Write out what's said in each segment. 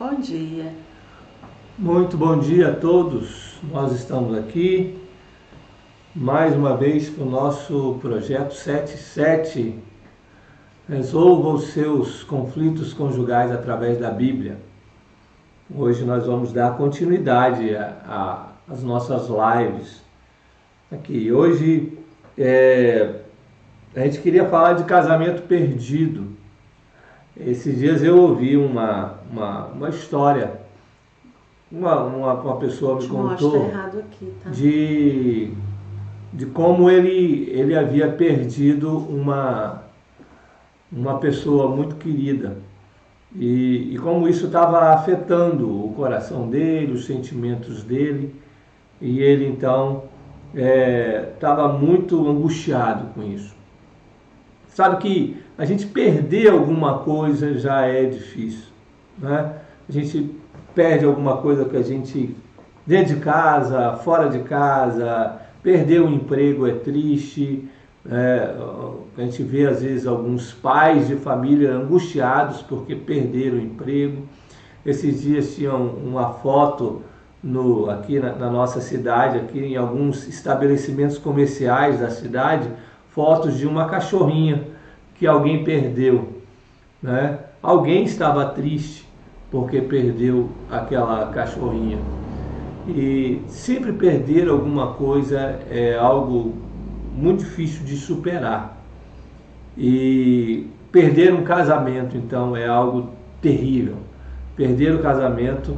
Bom dia. Muito bom dia a todos. Nós estamos aqui mais uma vez com o nosso projeto 77. Resolva os seus conflitos conjugais através da Bíblia. Hoje nós vamos dar continuidade às nossas lives aqui. Hoje a gente queria falar de casamento perdido. Esses dias eu ouvi uma história. Uma pessoa me contou aqui, tá? de como ele havia perdido uma pessoa muito querida e como isso estava afetando o coração dele, os sentimentos dele, e ele então estava muito angustiado com isso. Sabe que a gente perder alguma coisa já é difícil, né? A gente perde alguma coisa que a gente, dentro de casa, fora de casa, perder o emprego é triste. A gente vê às vezes alguns pais de família angustiados porque perderam o emprego. Esses dias tinham uma foto aqui na nossa cidade, aqui em alguns estabelecimentos comerciais da cidade, fotos de uma cachorrinha que alguém perdeu, né? Alguém estava triste porque perdeu aquela cachorrinha. E sempre perder alguma coisa é algo muito difícil de superar. E perder um casamento, então, é algo terrível. Perder o casamento,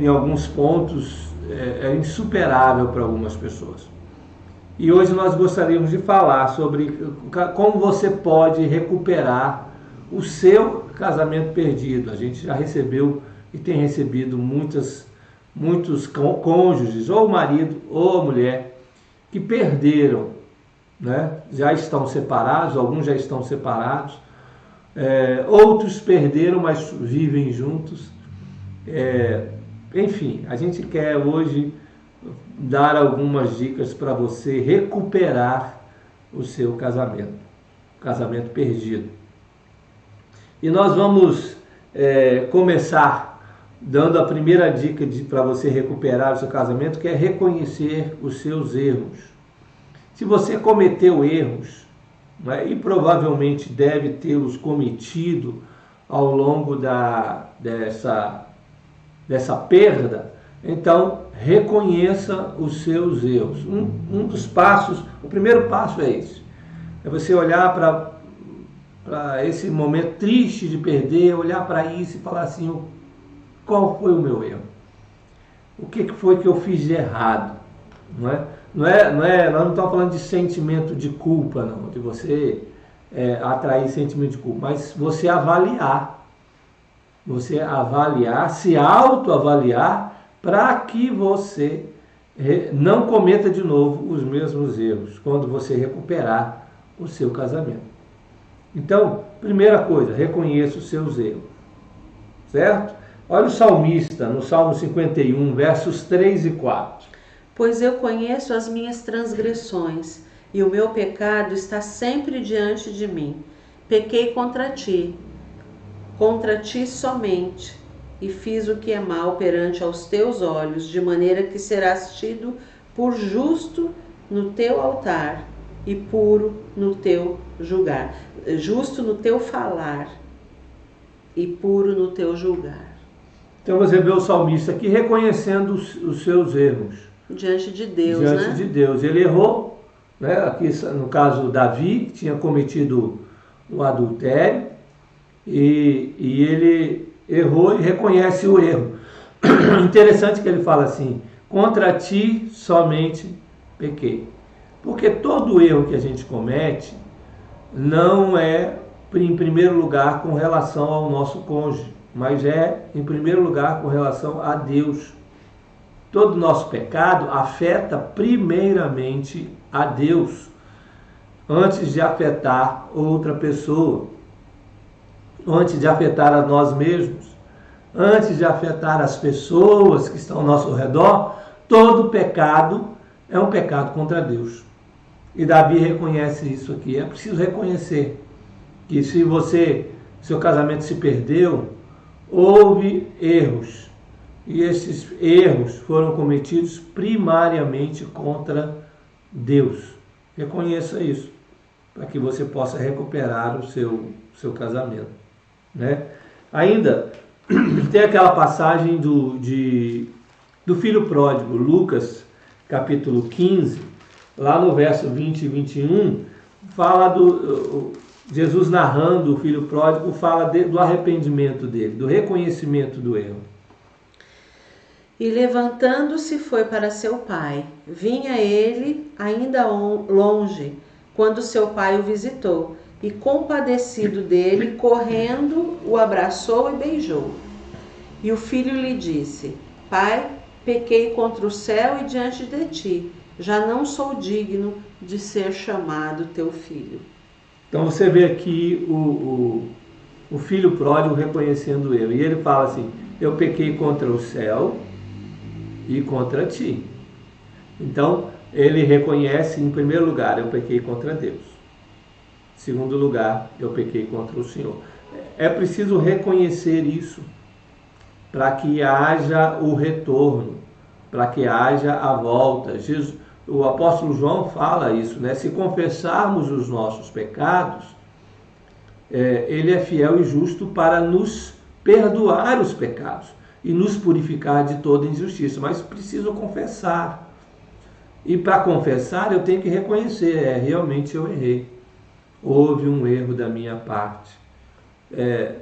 em alguns pontos, é insuperável para algumas pessoas. E hoje nós gostaríamos de falar sobre como você pode recuperar o seu casamento perdido. A gente já recebeu e tem recebido muitos cônjuges, ou marido ou mulher, que perderam, né? Já estão separados, alguns já estão separados, outros perderam, mas vivem juntos. Enfim, a gente quer hoje dar algumas dicas para você recuperar o seu casamento perdido. E nós vamos começar dando a primeira dica para você recuperar o seu casamento, que é reconhecer os seus erros. Se você cometeu erros, né, e provavelmente deve tê-los cometido ao longo dessa perda, então reconheça os seus erros. Um dos passos, o primeiro passo é esse. É você olhar para esse momento triste de perder, olhar para isso e falar assim: qual foi o meu erro? O que foi que eu fiz de errado? Nós não estamos falando de sentimento de culpa, não, de você atrair sentimento de culpa, mas você avaliar, se autoavaliar, para que você não cometa de novo os mesmos erros quando você recuperar o seu casamento. Então, primeira coisa, reconheça os seus erros, certo? Olha o salmista no Salmo 51, versos 3 e 4. Pois eu conheço as minhas transgressões, e o meu pecado está sempre diante de mim. Pequei contra ti somente, e fiz o que é mal perante aos teus olhos, de maneira que serás tido por justo no teu altar e puro no teu julgar, justo no teu falar e puro no teu julgar. Então você vê o salmista aqui reconhecendo os seus erros. Diante de Deus, Diante de Deus. Ele errou, né? Aqui no caso Davi, que tinha cometido o adultério, e ele errou e reconhece o erro. Interessante que ele fala assim: contra ti somente pequei. Porque todo erro que a gente comete não é, em primeiro lugar, com relação ao nosso cônjuge, mas é, em primeiro lugar, com relação a Deus. Todo nosso pecado afeta primeiramente a Deus, antes de afetar outra pessoa, antes de afetar a nós mesmos, antes de afetar as pessoas que estão ao nosso redor. Todo pecado é um pecado contra Deus. E Davi reconhece isso aqui. É preciso reconhecer que se seu casamento se perdeu, houve erros. E esses erros foram cometidos primariamente contra Deus. Reconheça isso, para que você possa recuperar o seu casamento, né? Ainda tem aquela passagem do filho pródigo, Lucas capítulo 15, lá no verso 20 e 21, fala Jesus narrando o filho pródigo, fala do arrependimento dele, do reconhecimento do erro. E levantando-se foi para seu pai. Vinha ele ainda longe, quando seu pai o visitou, e compadecido dele, correndo, o abraçou e beijou. E o filho lhe disse: Pai, pequei contra o céu e diante de ti, já não sou digno de ser chamado teu filho. Então você vê aqui o filho pródigo reconhecendo o erro. E ele fala assim: eu pequei contra o céu e contra ti. Então ele reconhece, em primeiro lugar, eu pequei contra Deus. Em segundo lugar, eu pequei contra o Senhor. É preciso reconhecer isso para que haja o retorno, para que haja a volta. O apóstolo João fala isso, né? Se confessarmos os nossos pecados, ele é fiel e justo para nos perdoar os pecados e nos purificar de toda injustiça. Mas preciso confessar. E para confessar eu tenho que reconhecer, realmente eu errei. Houve um erro da minha parte.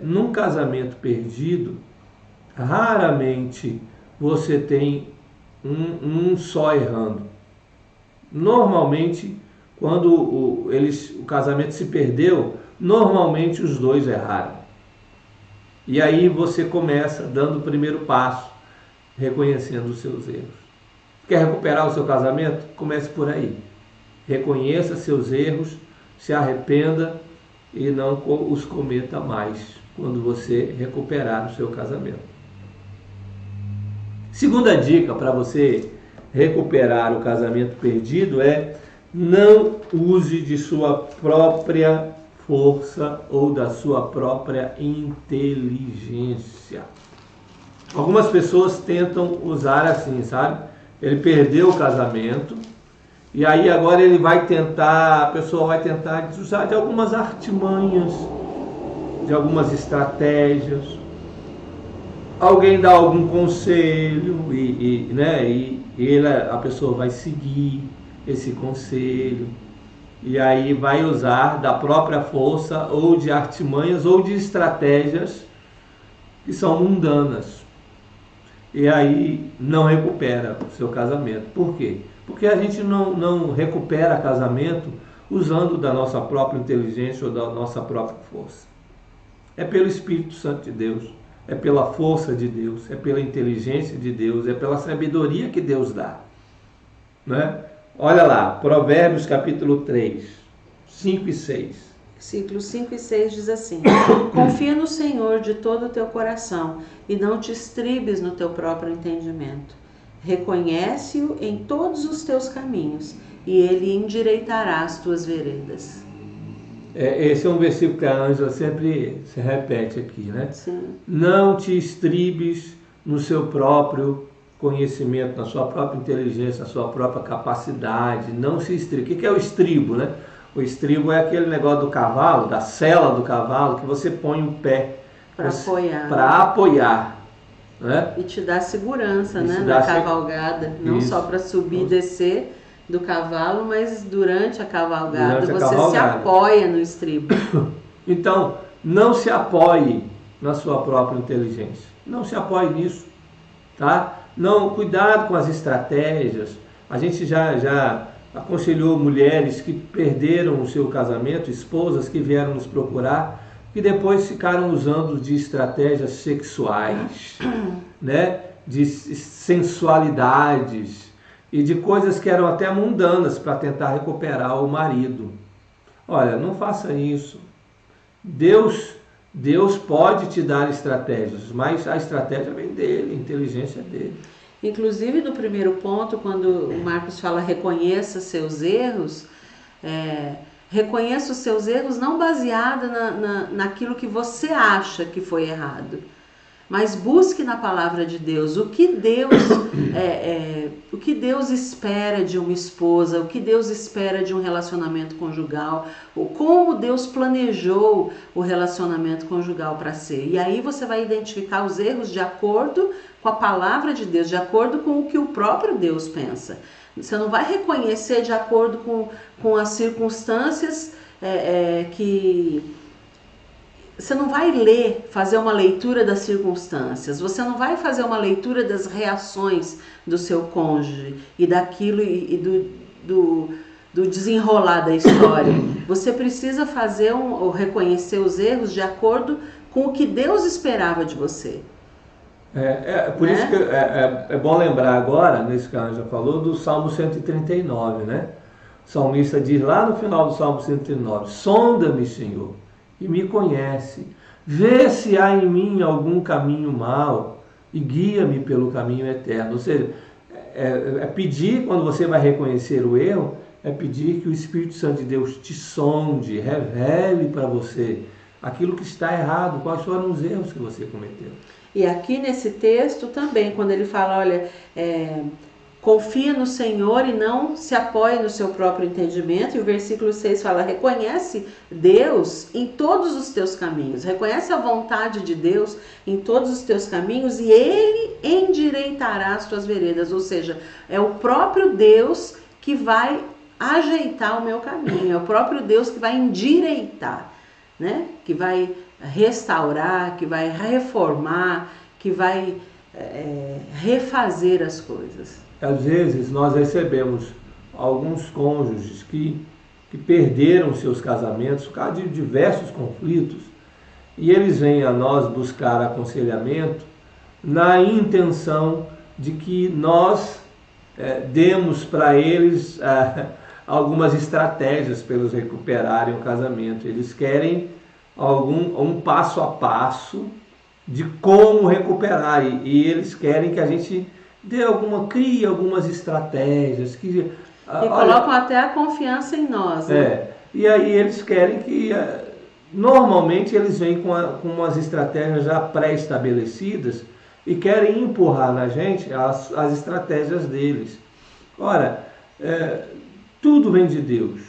Num casamento perdido, raramente você tem um só errando. Normalmente, quando o casamento se perdeu, normalmente os dois erraram. E aí você começa dando o primeiro passo, reconhecendo os seus erros. Quer recuperar o seu casamento? Comece por aí. Reconheça seus erros, se arrependa e não os cometa mais quando você recuperar o seu casamento. Segunda dica para você recuperar o casamento perdido é: não use de sua própria força ou da sua própria inteligência. Algumas pessoas tentam usar assim, sabe? Ele perdeu o casamento e aí agora a pessoa vai tentar usar de algumas artimanhas, de algumas estratégias. Alguém dá algum conselho a pessoa vai seguir esse conselho e aí vai usar da própria força ou de artimanhas ou de estratégias que são mundanas. E aí não recupera o seu casamento. Por quê? Porque a gente não recupera casamento usando da nossa própria inteligência ou da nossa própria força. É pelo Espírito Santo de Deus, é pela força de Deus, é pela inteligência de Deus, é pela sabedoria que Deus dá. Né? Olha lá, Provérbios capítulo 3, 5 e 6. Versículos 5 e 6 diz assim: Confia no Senhor de todo o teu coração e não te estribes no teu próprio entendimento. Reconhece-o em todos os teus caminhos e ele endireitará as tuas veredas. Esse é um versículo que a Ângela sempre se repete aqui, né? Sim. Não te estribes no seu próprio conhecimento, na sua própria inteligência, na sua própria capacidade. Não se estribe. O que é o estribo, né? O estribo é aquele negócio do cavalo, da sela do cavalo, que você põe o pé para apoiar. Né? E te dá segurança, né, na cavalgada. Não só para subir e descer do cavalo, mas durante a cavalgada você se apoia no estribo. Então, não se apoie na sua própria inteligência. Não se apoie nisso. Tá? Não, cuidado com as estratégias. A gente já aconselhou mulheres que perderam o seu casamento, esposas que vieram nos procurar, que depois ficaram usando de estratégias sexuais, né? De sensualidades e de coisas que eram até mundanas para tentar recuperar o marido. Olha, não faça isso. Deus pode te dar estratégias, mas a estratégia vem dele, a inteligência é dele. Inclusive, no primeiro ponto, quando o Marcos fala reconheça seus erros, reconheça os seus erros não baseado naquilo que você acha que foi errado, mas busque na palavra de Deus o que Deus espera de uma esposa, o que Deus espera de um relacionamento conjugal, como Deus planejou o relacionamento conjugal para ser. E aí você vai identificar os erros de acordo com a palavra de Deus, de acordo com o que o próprio Deus pensa. Você não vai reconhecer de acordo com as circunstâncias que... Você não vai fazer uma leitura das circunstâncias, você não vai fazer uma leitura das reações do seu cônjuge e daquilo do desenrolar da história. Você precisa reconhecer os erros de acordo com o que Deus esperava de você. Por isso que é bom lembrar agora, nesse que a Anja falou, do Salmo 139, né? O salmista diz lá no final do Salmo 139, sonda-me, Senhor, e me conhece, vê se há em mim algum caminho mau e guia-me pelo caminho eterno. Ou seja, pedir, quando você vai reconhecer o erro, é pedir que o Espírito Santo de Deus te sonde, revele para você aquilo que está errado, quais foram os erros que você cometeu. E aqui nesse texto também, quando ele fala, olha, confia no Senhor e não se apoie no seu próprio entendimento. E o versículo 6 fala, reconhece Deus em todos os teus caminhos. Reconhece a vontade de Deus em todos os teus caminhos e Ele endireitará as tuas veredas. Ou seja, é o próprio Deus que vai ajeitar o meu caminho. É o próprio Deus que vai endireitar, né? Que vai restaurar, que vai reformar, que vai refazer as coisas. Às vezes nós recebemos alguns cônjuges que perderam seus casamentos por causa de diversos conflitos e eles vêm a nós buscar aconselhamento na intenção de que nós demos para eles algumas estratégias para eles recuperarem o casamento. Eles querem um passo a passo de como recuperar e eles querem que a gente crie algumas estratégias que colocam até a confiança em nós, né? E aí eles querem que normalmente eles vêm com umas estratégias já pré-estabelecidas e querem empurrar na gente as estratégias deles. Ora, tudo vem de Deus.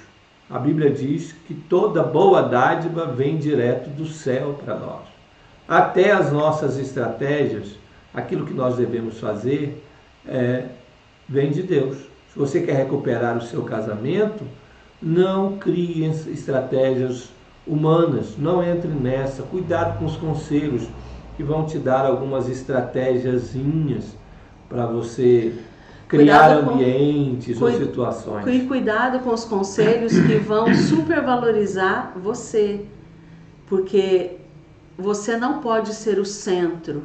A Bíblia diz que toda boa dádiva vem direto do céu para nós. Até as nossas estratégias, aquilo que nós devemos fazer, vem de Deus. Se você quer recuperar o seu casamento, não crie estratégias humanas, não entre nessa. Cuidado com os conselhos que vão te dar algumas estratégiazinhas para você criar ambientes ou situações. E cuidado com os conselhos que vão supervalorizar você, porque você não pode ser o centro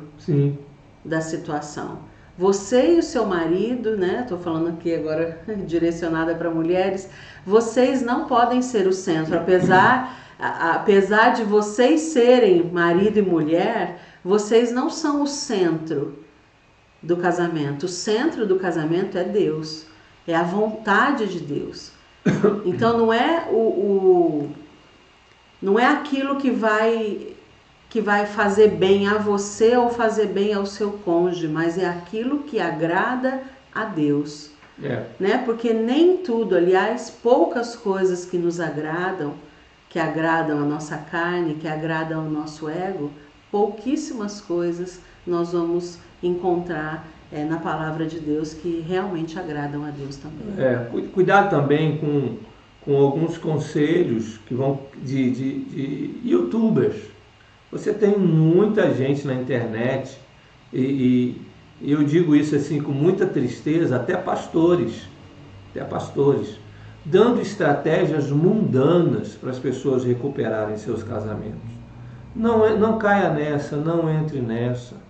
da situação. Você e o seu marido, né? Estou falando aqui agora direcionada para mulheres. Vocês não podem ser o centro, apesar de vocês serem marido e mulher, vocês não são o centro do casamento. O centro do casamento é Deus, é a vontade de Deus. Então não é não é aquilo que vai fazer bem a você ou fazer bem ao seu cônjuge, mas é aquilo que agrada a Deus. Né? Porque nem tudo, aliás, poucas coisas que nos agradam, que agradam a nossa carne, que agradam ao nosso ego, pouquíssimas coisas nós vamos encontrar na palavra de Deus que realmente agradam a Deus também. Cuidado também com alguns conselhos que vão de youtubers. Você tem muita gente na internet e eu digo isso assim com muita tristeza, até pastores, dando estratégias mundanas para as pessoas recuperarem seus casamentos. Não caia nessa, não entre nessa.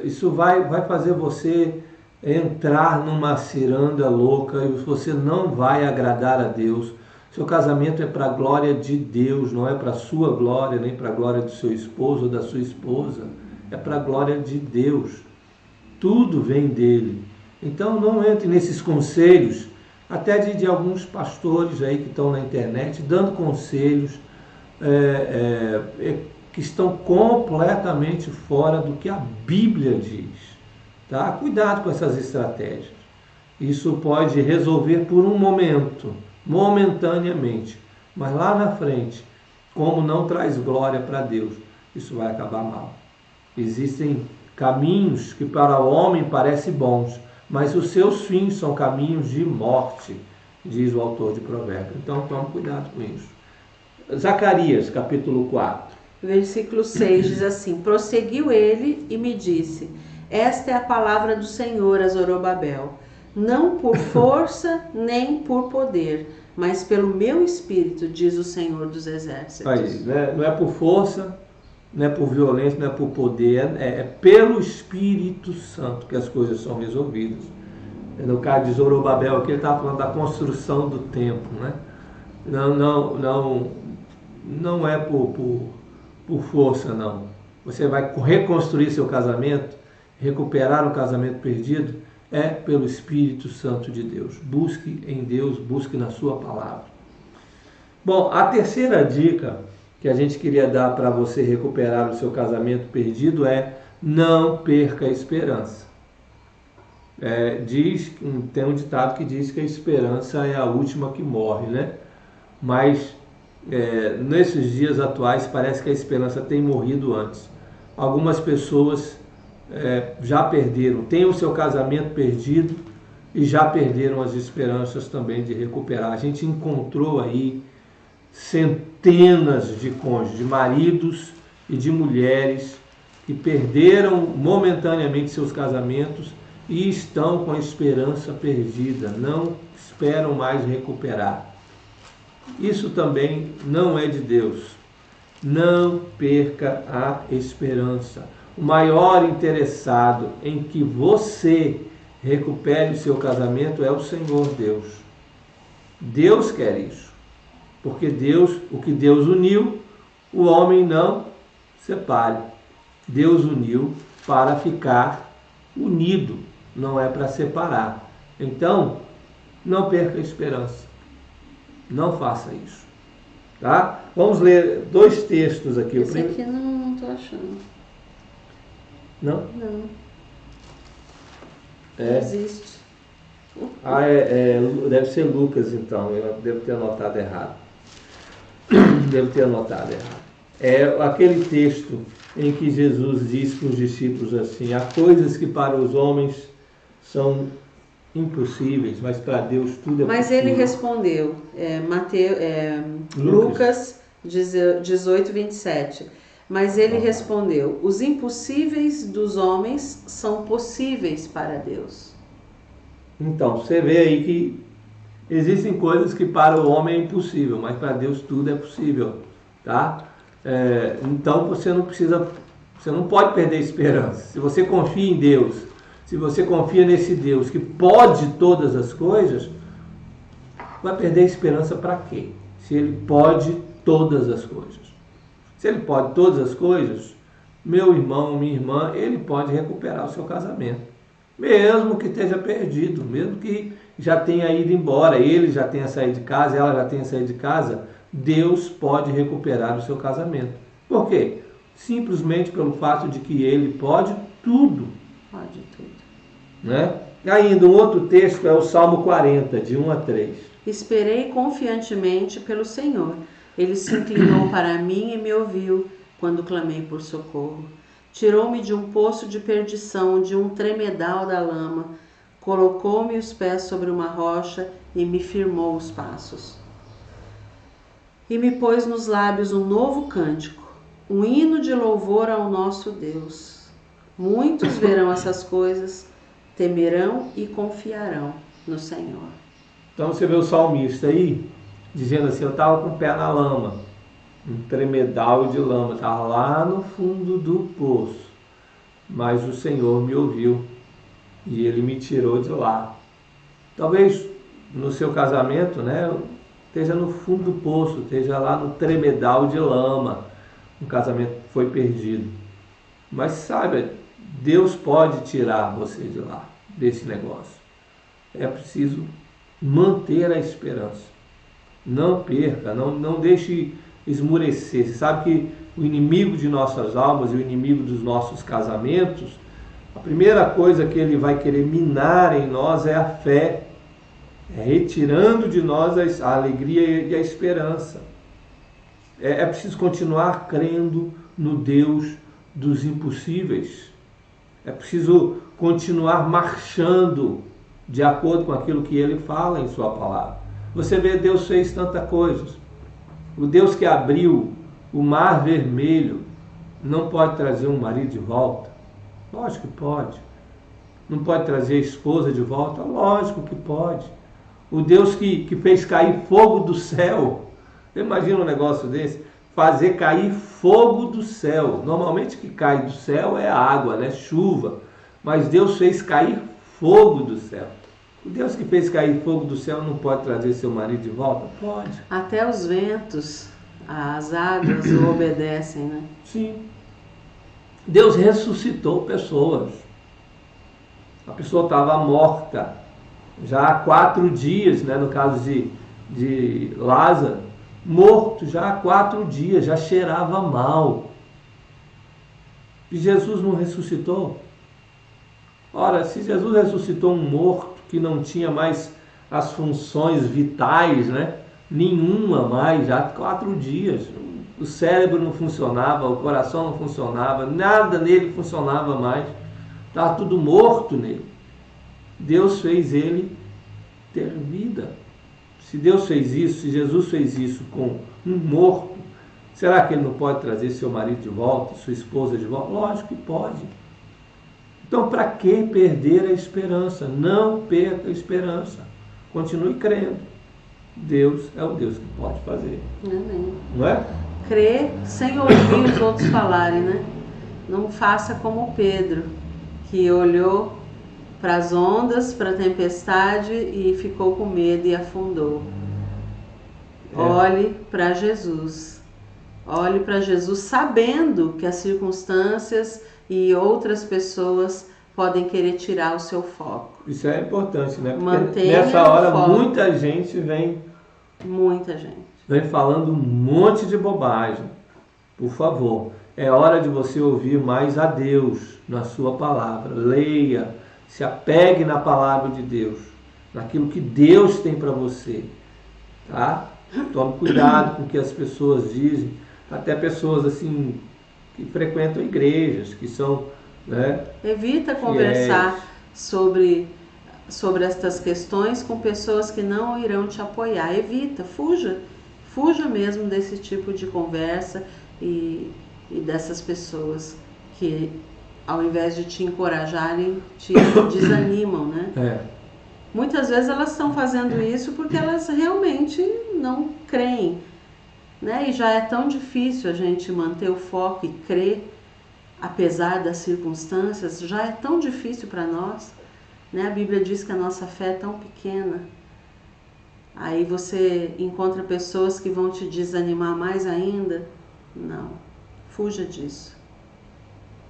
Isso vai fazer você entrar numa ciranda louca e você não vai agradar a Deus. Seu casamento é para a glória de Deus, não é para a sua glória, nem para a glória do seu esposo ou da sua esposa. É para a glória de Deus. Tudo vem dele. Então não entre nesses conselhos, até de alguns pastores aí que estão na internet, dando conselhos que estão completamente fora do que a Bíblia diz. Tá? Cuidado com essas estratégias. Isso pode resolver por um momento, momentaneamente, mas lá na frente, como não traz glória para Deus, isso vai acabar mal. Existem caminhos que para o homem parecem bons, mas os seus fins são caminhos de morte, diz o autor de Provérbios. Então tome cuidado com isso. Zacarias, capítulo 4. Versículo 6 diz assim: prosseguiu ele e me disse: esta é a palavra do Senhor a Zorobabel, não por força nem por poder, mas pelo meu espírito, diz o Senhor dos exércitos. Aí, né? Não é por força, não é por violência, não é por poder, é pelo Espírito Santo que as coisas são resolvidas. No caso de Zorobabel aqui, ele estava falando da construção do templo, né? Não é por força, não. Você vai reconstruir seu casamento, recuperar o casamento perdido, é pelo Espírito Santo de Deus. Busque em Deus, busque na sua palavra. Bom, a terceira dica que a gente queria dar para você recuperar o seu casamento perdido é: não perca a esperança. Tem um ditado que diz que a esperança é a última que morre, né? Mas nesses dias atuais parece que a esperança tem morrido antes. Algumas pessoas já perderam, têm o seu casamento perdido e já perderam as esperanças também de recuperar. A gente encontrou aí centenas de cônjuges, de maridos e de mulheres que perderam momentaneamente seus casamentos e estão com a esperança perdida, não esperam mais recuperar. Isso também não é de Deus. Não perca a esperança. O maior interessado em que você recupere o seu casamento é o Senhor Deus. Deus quer isso. Porque o que Deus uniu, o homem não separe. Deus uniu para ficar unido, não é para separar. Então, não perca a esperança. Não faça isso. Tá? Vamos ler 2 textos aqui. Esse aqui não estou achando. Não? Não. Não existe. Deve ser Lucas, então. Eu devo ter anotado errado. É aquele texto em que Jesus diz para os discípulos assim: há coisas que para os homens são impossíveis, mas para Deus tudo é mas possível. Ele respondeu, Lucas 18, 27. Mas ele respondeu: os impossíveis dos homens são possíveis para Deus. Então, você vê aí que existem coisas que para o homem é impossível, mas para Deus tudo é possível, tá? Então você não pode perder a esperança. Se você confia em Deus, se você confia nesse Deus que pode todas as coisas, vai perder a esperança para quê? Se Ele pode todas as coisas. Se Ele pode todas as coisas, meu irmão, minha irmã, Ele pode recuperar o seu casamento. Mesmo que esteja perdido, mesmo que já tenha ido embora, ele já tenha saído de casa, ela já tenha saído de casa, Deus pode recuperar o seu casamento. Por quê? Simplesmente pelo fato de que Ele pode tudo. Pode tudo. Né? E ainda um outro texto é o Salmo 40, de 1 a 3. Esperei confiantemente pelo Senhor. Ele se inclinou para mim e me ouviu quando clamei por socorro. Tirou-me de um poço de perdição, de um tremedal da lama. Colocou-me os pés sobre uma rocha e me firmou os passos. E me pôs nos lábios um novo cântico, um hino de louvor ao nosso Deus. Muitos verão essas coisas, temerão e confiarão no Senhor. Então você vê o salmista aí, dizendo assim: eu estava com o pé na lama, um tremedal de lama, estava lá no fundo do poço, mas o Senhor me ouviu e Ele me tirou de lá. Talvez no seu casamento, né, esteja no fundo do poço, esteja lá no tremedal de lama, o casamento foi perdido. Mas saiba, Deus pode tirar você de lá, desse negócio. É preciso manter a esperança. Não perca, não deixe esmurecer. Você sabe que o inimigo de nossas almas e o inimigo dos nossos casamentos, a primeira coisa que ele vai querer minar em nós é a fé, é retirando de nós a alegria e a esperança. É preciso continuar crendo no Deus dos impossíveis. É preciso continuar marchando de acordo com aquilo que ele fala em sua palavra. Você vê, Deus fez tantas coisas. O Deus que abriu o mar vermelho não pode trazer um marido de volta? Lógico que pode. Não pode trazer a esposa de volta? Lógico que pode. O Deus que fez cair fogo do céu. Imagina um negócio desse, fazer cair fogo do céu. Normalmente o que cai do céu é água, né? Chuva. Mas Deus fez cair fogo do céu. O Deus que fez cair fogo do céu não pode trazer seu marido de volta? Pode. Até os ventos, as águas o obedecem, né? Sim. Deus ressuscitou pessoas. A pessoa estava morta já há 4 dias, né? No caso de Lázaro, morto já há 4 dias, já cheirava mal. E Jesus não ressuscitou? Ora, se Jesus ressuscitou um morto que não tinha mais as funções vitais, né? Nenhuma mais, já há 4 dias. O cérebro não funcionava, o coração não funcionava, nada nele funcionava mais. Estava tudo morto nele. Deus fez ele ter vida. Se Deus fez isso, se Jesus fez isso com um morto, será que ele não pode trazer seu marido de volta, sua esposa de volta? Lógico que pode. Então, para que perder a esperança? Não perca a esperança. Continue crendo. Deus é o Deus que pode fazer. Amém. Não é? Crer sem ouvir os outros falarem, né? Não faça como Pedro, que olhou para as ondas, para a tempestade e ficou com medo e afundou. Olhe para Jesus. Olhe para Jesus sabendo que as circunstâncias e outras pessoas podem querer tirar o seu foco. Isso é importante, né? Porque Mantenha nessa hora o foco. muita gente vem falando um monte de bobagem. Por favor, é hora de você ouvir mais a Deus na sua palavra. Leia, se apegue na palavra de Deus, naquilo que Deus tem para você, tá? Tome cuidado com o que as pessoas dizem, até pessoas assim que frequentam igrejas, que são, né, Evita conversar sobre estas questões com pessoas que não irão te apoiar. Evita, fuja mesmo desse tipo de conversa e dessas pessoas que, ao invés de te encorajarem, te desanimam, né? Muitas vezes elas estão fazendo isso porque elas realmente não creem, né? E já é tão difícil a gente manter o foco e crer, apesar das circunstâncias, já é tão difícil para nós, né? A Bíblia diz que a nossa fé é tão pequena. Aí você encontra pessoas que vão te desanimar mais ainda. Não, fuja disso.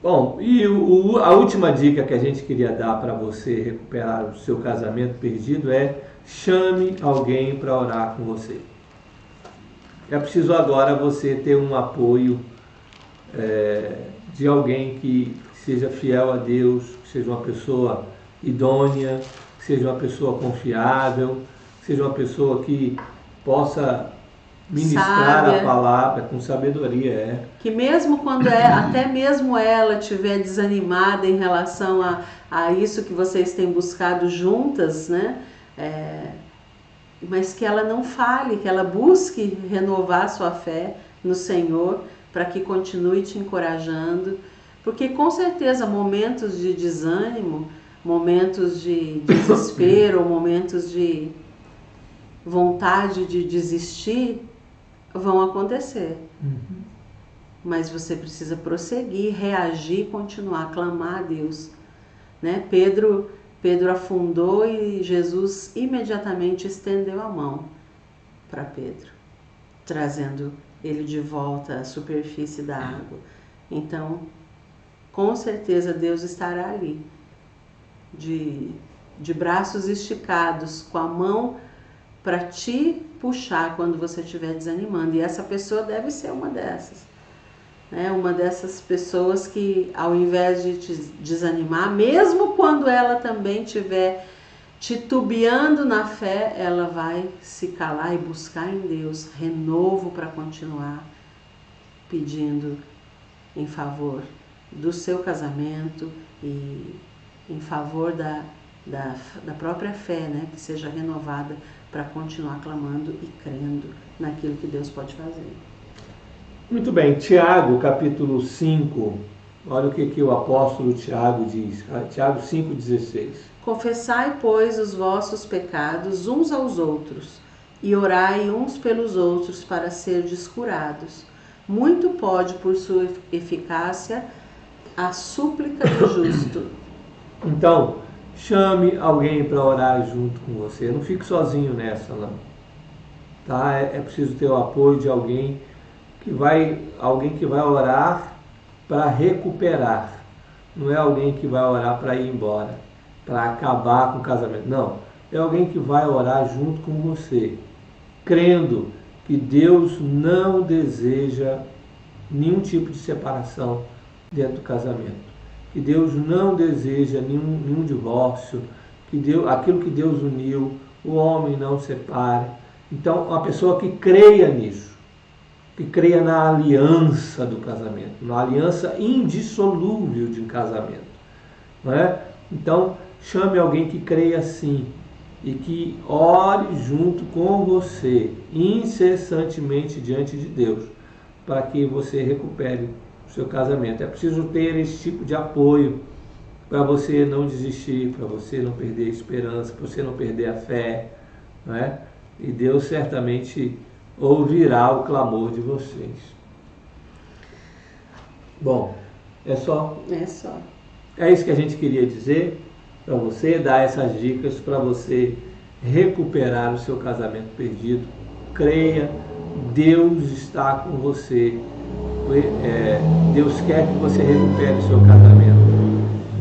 Bom, e a última dica que a gente queria dar para você recuperar o seu casamento perdido é: chame alguém para orar com você. É preciso agora você ter um apoio de alguém que seja fiel a Deus, que seja uma pessoa idônea, que seja uma pessoa confiável, que seja uma pessoa que possa ministrar sábia, a palavra com sabedoria. Que mesmo quando até mesmo ela estiver desanimada em relação a isso que vocês têm buscado juntas, né? Mas que ela não fale, que ela busque renovar sua fé no Senhor, para que continue te encorajando, porque com certeza momentos de desânimo, momentos de desespero, momentos de vontade de desistir vão acontecer. Mas você precisa prosseguir, reagir, continuar, clamar a Deus, né? Pedro afundou e Jesus imediatamente estendeu a mão para Pedro, trazendo ele de volta à superfície da água. Então, com certeza Deus estará ali, de braços esticados, com a mão para te puxar quando você estiver desanimando. E essa pessoa deve ser uma dessas. né? Uma dessas pessoas que, ao invés de te desanimar, mesmo quando ela também estiver titubeando na fé, ela vai se calar e buscar em Deus renovo para continuar pedindo em favor do seu casamento e em favor da própria fé, né? Que seja renovada para continuar clamando e crendo naquilo que Deus pode fazer. Muito bem, Tiago, capítulo 5, olha o que o apóstolo Tiago diz, Tiago 5,16. Confessai, pois, os vossos pecados uns aos outros, e orai uns pelos outros para serdes curados. Muito pode, por sua eficácia, a súplica do justo. Então, chame alguém para orar junto com você. Não fique sozinho nessa, não. Tá? É preciso ter o apoio de alguém que vai orar para recuperar. Não é alguém que vai orar para ir embora, para acabar com o casamento. Não. É alguém que vai orar junto com você, crendo que Deus não deseja nenhum tipo de separação dentro do casamento. Que Deus não deseja nenhum divórcio, aquilo que Deus uniu, o homem não separe. Então, uma pessoa que creia nisso, que creia na aliança do casamento, na aliança indissolúvel de um casamento. Não é? Então, chame alguém que creia assim e que ore junto com você, incessantemente diante de Deus, para que você recupere o seu casamento. É preciso ter esse tipo de apoio para você não desistir, para você não perder a esperança, para você não perder a fé, não é? E Deus certamente ouvirá o clamor de vocês. Bom, é só. É só. É isso que a gente queria dizer para você, dar essas dicas para você recuperar o seu casamento perdido. Creia, Deus está com você. Deus quer que você recupere o seu casamento.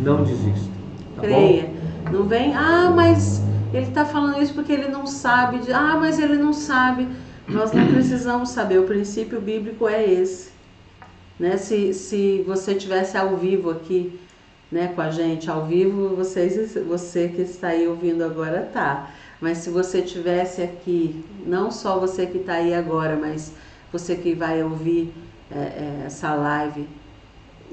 Não desista. Tá Creia. bom? Não vem, mas ele está falando isso porque ele não sabe. Mas ele não sabe. Nós não precisamos saber. O princípio bíblico é esse. Né? Se você estivesse ao vivo aqui, né, com a gente, ao vivo, você que está aí ouvindo agora tá. Mas se você estivesse aqui, não só você que está aí agora, mas você que vai ouvir essa live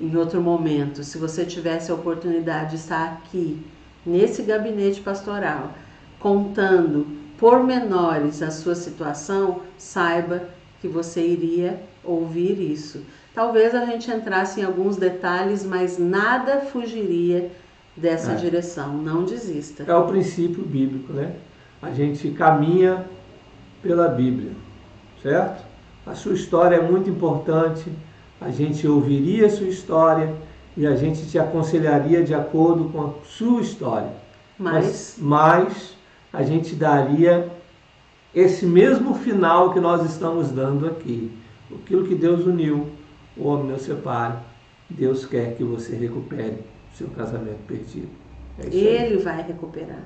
em outro momento, se você tivesse a oportunidade de estar aqui, nesse gabinete pastoral, contando pormenores a sua situação, saiba que você iria ouvir isso. Talvez a gente entrasse em alguns detalhes, mas nada fugiria dessa direção. Não desista. É o princípio bíblico, né? A gente caminha pela Bíblia, certo? A sua história é muito importante, a gente ouviria a sua história e a gente te aconselharia de acordo com a sua história. Mas a gente daria esse mesmo final que nós estamos dando aqui. Aquilo que Deus uniu, o homem não separe. Deus quer que você recupere o seu casamento perdido. É isso aí. Ele vai recuperar.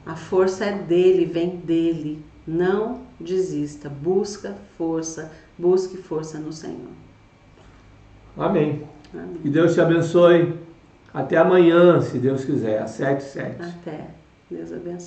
A força é dele, vem dele. Não desista. Busque força no Senhor. Amém. Amém. Que Deus te abençoe. Até amanhã, se Deus quiser, às 7h07. Até. Deus abençoe.